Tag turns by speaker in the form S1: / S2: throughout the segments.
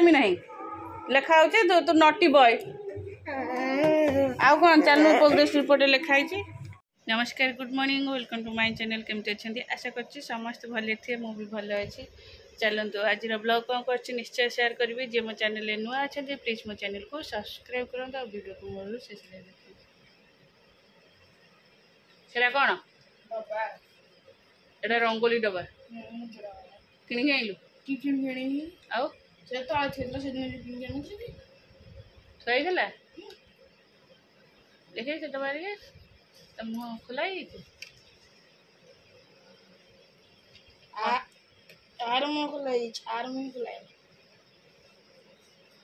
S1: दुष्टामी नहीं लिखा हो तो नटी बॉय आउ कौन चैनल प्रोग्रेस रिपोर्ट लिखाई। नमस्कार good morning welcome to my channel केमती अच्छे आशा कर समस्त भले थे मु भी भल अच्छी। चलतु आज ब्लॉग कौन कर निश्चय शेयर करी जे मो चैनल नुआ अच्छा प्लीज मो चैनल को सब्सक्राइब करूँ और वीडियो को मोर शेष देखिए कौन एटा रंगोली डबा किणी आइलु आउ थोड़ा देखे से डबा मुँह खोला
S2: आर मुँह खोला आर मुँह खोला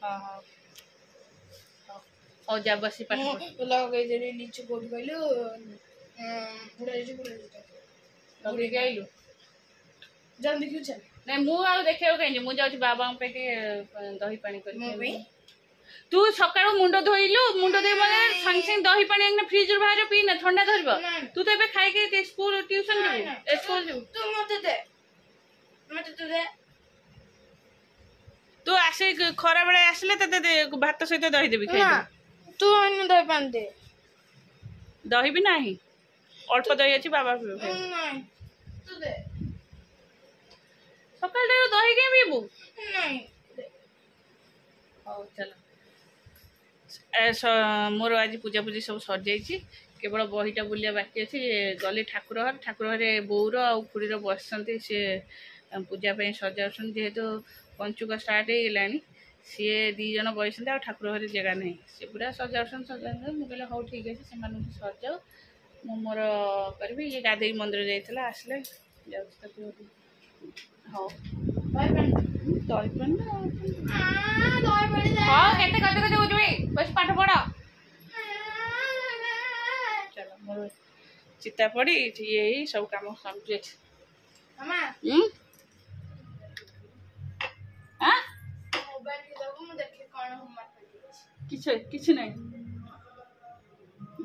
S1: हाँ हाँ और जा बसी पाठ
S2: लगे नीचे कोड कहलु
S1: लगे के आइलु
S2: जल्दी देखियो चल
S1: नहीं मु आ देखियो कहीं मु जाउची बाबा पे के दही पानी कर तू सकाळ मुंड धोइलु मुंड दे माने संग संग दही पानी एक फ्रिज रो बाहर पी ना ठंडा धरबो तू तो एबे खाई के स्कूल ट्यूशन जो स्कूल जो
S2: तू मते दे तू दे
S1: तू आसे खरा बेले आसले तते भात सहित दही देबी खाई
S2: तू अन्न दही पानी दे
S1: दही भी नाही अल्प दही अछि बाबा पीबे
S2: नहीं तू दे
S1: सकाळ रे दही के पीबू
S2: नहीं
S1: हां चलो मोर आज पूजा पूजी सब सर जाइए केवल बहीटा बुलिया बाकी अच्छी गली ठाकुर घर बोर आ खुड़ी बस सी पूजा सजाऊन जेहेतु पंचुक स्टार्ट होगा सी दीज बस ठाकुर घर जगह नहीं सी पूरा सजाऊन मुझे हाँ ठीक अच्छे से सजाऊ मु मोर करी ये गाधे मंदिर जाइला आसले हाँ बस पाठ पढ़ चलो मोर चिता पड़ी ये सब काम कम्प्लीट किछ नहीं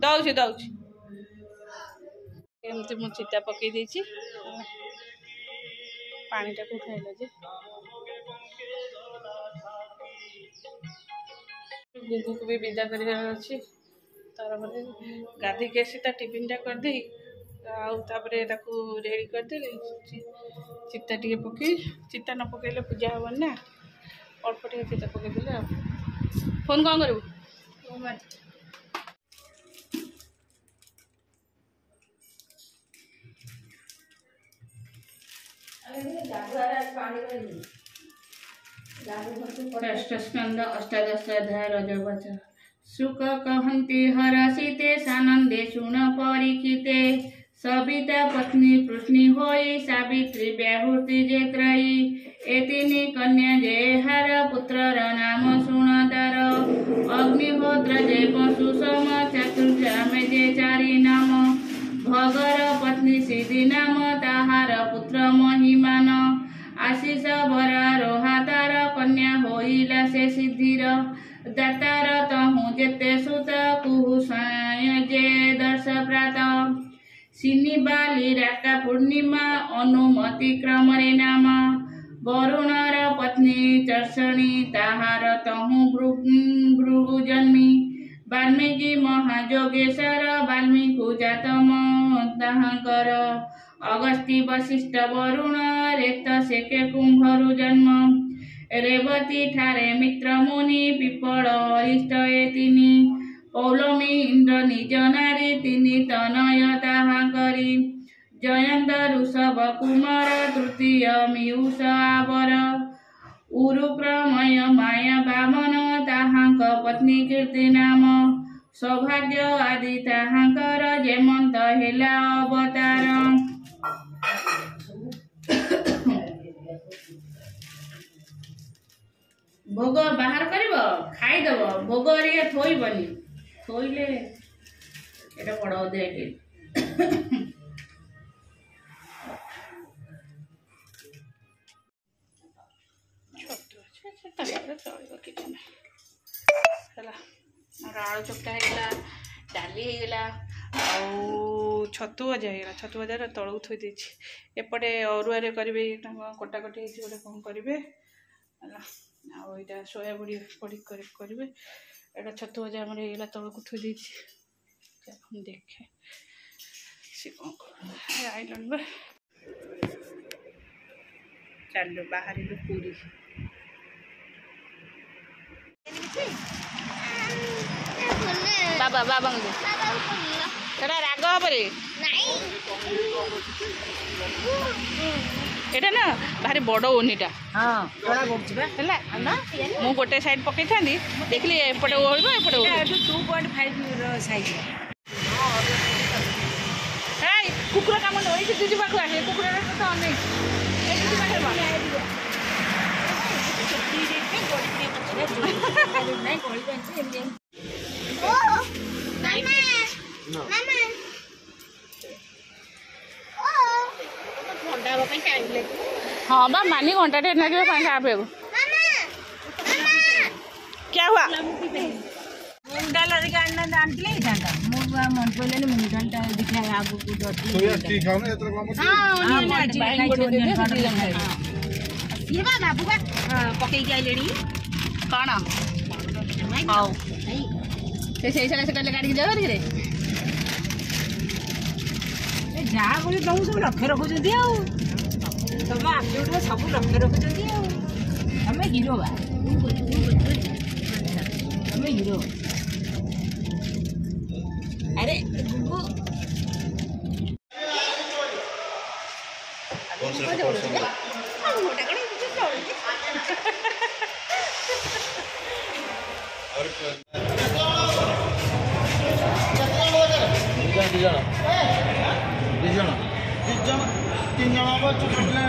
S1: दौची दौची एमती मु चिता पकई देछि पानी टाक उठाइला जे गुगु को भी विदा कर तार मैंने गाधी के टिफिन टा कर दे रेडी कर दे चिता टे पकई चिता न पकईले पूजा हेन ना अल्प टे चिता पकईदे फोन कौन करू षष्ठस्कंद अष्टादश अध्याय रजवच सुख कहन्ति हरसिते सानंदे सुन परीक्षिते सविता पत्नी पृष्णी होई सावित्री व्याहृति जेत्रयी एतिनी कन्या जे हर पुत्रर नाम सुणतर अग्निहोत्र जे पशु सम चतुर्जामे जे चारि नाम भगर पत्नी सिद्धि नाम ताहार पुत्र महिमान आशीष बरा रोहातार कन्या होइला से सिद्धिर दातार तहु जेते सुत कुहु जे दर्श प्रात सिनी बाली राका पूर्णिमा अनुमति क्रमरे नाम वरुणर पत्नी चर्षणी ताहार तहु भृगु जन्मी वाल्मीकि महाजोगेश्वर वाल्मीकि जातम ताहांकर अगस्ती वशिष्ठ वरुण रेत सेके कुंभरु जन्म रेवती ठारे मित्र मुनि पिपल अरिष्ट एतिनी पौलमी इंद्र निज नारी तिनी तनय ताहांकरी जयंत ऋषभ कुमार तृतीय मियुष आवर उरुप्रमय माया बामन ताहांक पत्नी कीर्ति नाम सौभाग्य आदि ताहांकर जेमंत हेला अवतार भोग बाहर कर खाईदेव भोग थोबनी थोइले एटा बड़ अध्याय आलू चकटा होगा डाली होगा छतु भजा होगा छतु भजार तलू थोड़ी एपटे अरुआ करेंगे कटाकटी गोटे कौन करेंगे ଆଉ ଏଇଟା ସୋୟାବଡ଼ି ପଡ଼ି କରିବେ। ଏଇଟା ଛତୁ ଭଜା ଆମର ହେଇଗଲା, ତଳକୁ ଥୋଇ ଦେଇଛି। ମୁଁ ଦେଖେ ସେ କ'ଣ ଆଇଲଣି ବା। ଚାଲୁ ବାହାରିଲୁ ପୁରୀ। ବାବା ବାବାଙ୍କୁ ସେଟା ରାଗ ହବରେ ଏଇଟା ନା ଭାରି ବଡ଼ ଓନିଟା ହେଲା। ମୁଁ ଗୋଟେ ସାଇଡ୍ ପକେଇଥାନ୍ତି, ଦେଖିଲି ଏପଟେ ଓହଳିବ ଏପଟେ 2.5 ସାଇଜ୍। କୁକୁର କାମ ଏଇଠି ଦିଦି ପାଖକୁ ଆସେ, କୁକୁରଟା ତ ଅନେଇଛି। हाँ बा मानी घंटा टे लगे पानी खावे को क्या हुआ
S3: मूंग डाल आनते मूंग मन पड़े मूंग डाल दिखा आगू पकई आइले
S1: कौन हाउ से गाड़ी जाओ
S3: जहाँ को सब लक्ष्य रखुच्च तुम आक्यूट सब लक्ष्य रखुच्च तुम हिरो बा तुम हिरो अरे
S4: तीन जन हम छोट पिला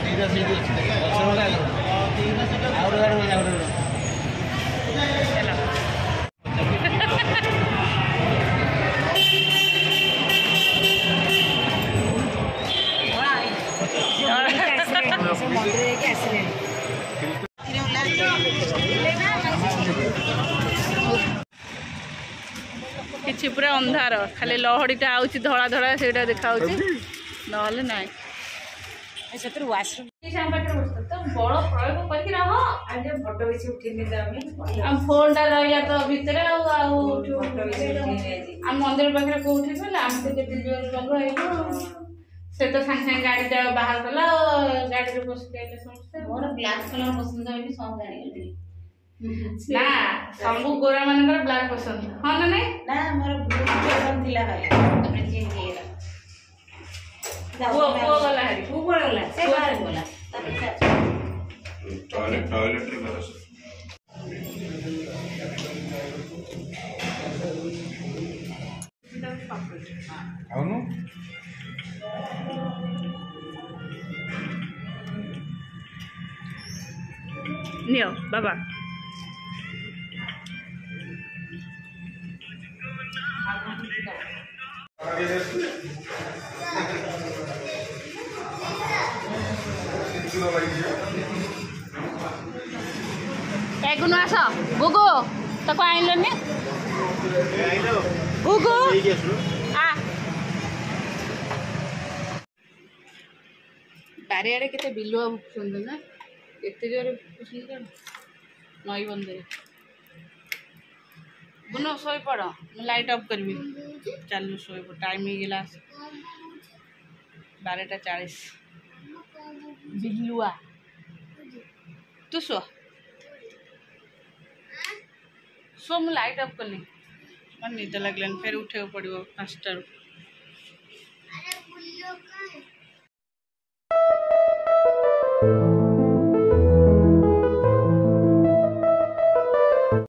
S4: दीटा सीट
S1: कि पूरा अंधार खाली लहड़ीटा आउची धड़ा धड़ा से देखा ना ना फोन टा रहा तो भितर मंदिर पाखे कौटी से तो सागे सागे गाड़ी बाहर कला गाड़ी बस मोर ब्लैक कलर पसंद ना सब गोरा मान ब्लैक पसंद हाँ ना नहीं
S3: ना मोर ब्लू पसंद थिला भाई तबे चेंज हेला
S1: वो गला है
S3: वो गला से बाहर गला तबे
S4: टॉयलेट रे बरस అవును
S1: नियो बाबा गुनु आस गुगु ताको आइलनि गुगु आ बारियाड़े केते बिलुआ भुकुछन ना एते जोरे भुकुछन नई बंदे गुनु सोई पड़ मैं लाइट ऑफ करबी चल सोई पड़ टाइम ही गेला 12:40 बिलुआ तू सो मैं लाइट ऑफ करनी मन निद लगलान फिर उठे पड़ो 5 टारू।